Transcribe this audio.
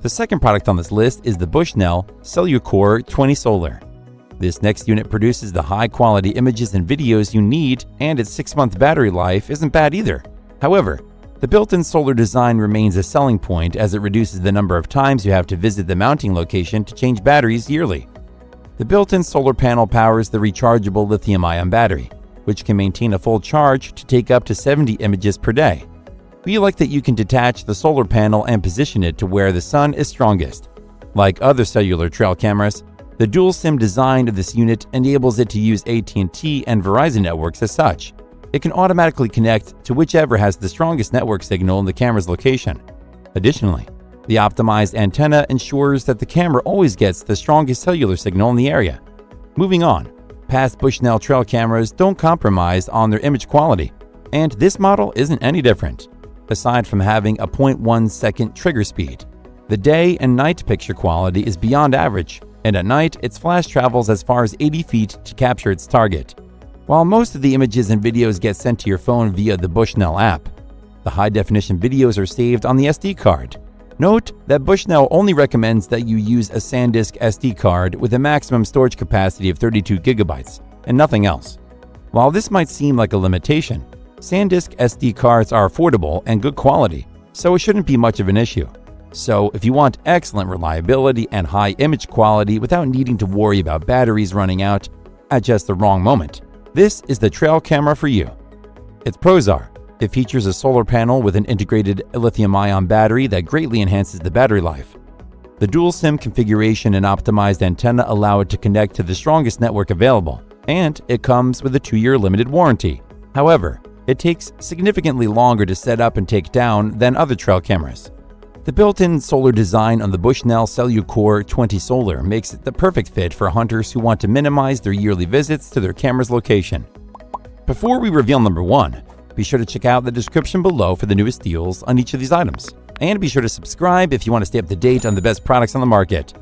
The second product on this list is the Bushnell CelluCORE 20 Solar. This next unit produces the high-quality images and videos you need, and its 6-month battery life isn't bad either. However, the built-in solar design remains a selling point as it reduces the number of times you have to visit the mounting location to change batteries yearly. The built-in solar panel powers the rechargeable lithium-ion battery, which can maintain a full charge to take up to 70 images per day. We like that you can detach the solar panel and position it to where the sun is strongest. Like other cellular trail cameras, the dual SIM design of this unit enables it to use AT&T and Verizon networks as such. It can automatically connect to whichever has the strongest network signal in the camera's location. Additionally, the optimized antenna ensures that the camera always gets the strongest cellular signal in the area. Moving on, past Bushnell trail cameras don't compromise on their image quality, and this model isn't any different. Aside from having a 0.1 second trigger speed, the day and night picture quality is beyond average, and at night its flash travels as far as 80 feet to capture its target. While most of the images and videos get sent to your phone via the Bushnell app, the high-definition videos are saved on the SD card. Note that Bushnell only recommends that you use a SanDisk SD card with a maximum storage capacity of 32 GB and nothing else. While this might seem like a limitation, SanDisk SD cards are affordable and good quality, so it shouldn't be much of an issue. So if you want excellent reliability and high image quality without needing to worry about batteries running out at just the wrong moment, this is the trail camera for you. Its pros are: it features a solar panel with an integrated lithium-ion battery that greatly enhances the battery life. The dual SIM configuration and optimized antenna allow it to connect to the strongest network available, and it comes with a 2-year limited warranty. However, it takes significantly longer to set up and take down than other trail cameras. The built-in solar design on the Bushnell CelluCORE 20 Solar makes it the perfect fit for hunters who want to minimize their yearly visits to their camera's location. Before we reveal number 1, be sure to check out the description below for the newest deals on each of these items. And be sure to subscribe if you want to stay up to date on the best products on the market.